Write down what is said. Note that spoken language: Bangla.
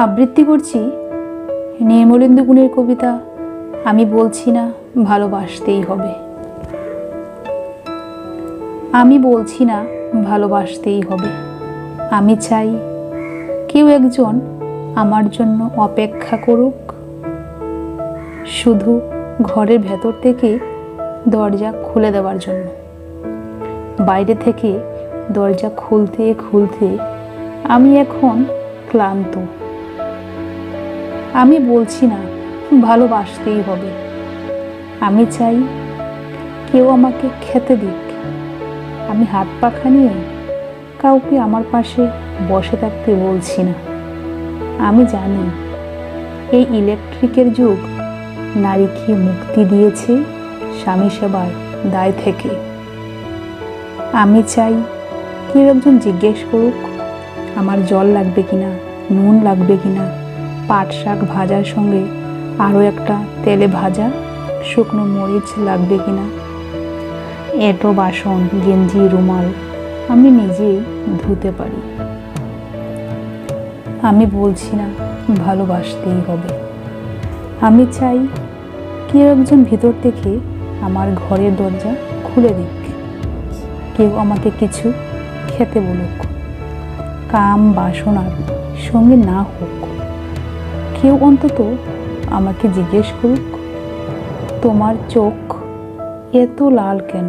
আবৃত্তি করছি নির্মলেন্দু গুণের কবিতা আমি বলছি না ভালোবাসতেই হবে। আমি বলছি না ভালোবাসতেই হবে। আমি চাই কেউ একজন আমার জন্য অপেক্ষা করুক, শুধু ঘরের ভেতর থেকে দরজা খুলে দেওয়ার জন্য। বাইরে থেকে দরজা খুলতে খুলতে আমি এখন ক্লান্ত। আমি বলছি না ভালোবাসতেই হবে। আমি চাই কেউ আমাকে খেতে দিক। আমি হাত পাখা নিয়ে কাউকে আমার পাশে বসে থাকতে বলছি না। আমি জানি এই ইলেকট্রিকের যুগ নারীকে মুক্তি দিয়েছে স্বামী সেবার দায় থেকে। আমি চাই কেউ একজন জিজ্ঞেস করুক আমার জল লাগবে কিনা, নুন লাগবে কিনা, পাট শাক ভাজার সঙ্গে আরও একটা তেলে ভাজা শুকনো মরিচ লাগবে কিনা, এঁটো বাসন গেঞ্জি রুমাল আমি নিজেই ধুতে পারি। আমি বলছি না ভালোবাসতেই হবে। আমি চাই কেউ একজন ভিতর থেকে আমার ঘরের দরজা খুলে দিক। কেউ আমাকে কিছু খেতে বলুক, কাম বাসনার সঙ্গে না হোক। কেউ অন্তত আমাকে জিজ্ঞেস করুক তোমার চোখ এত লাল কেন।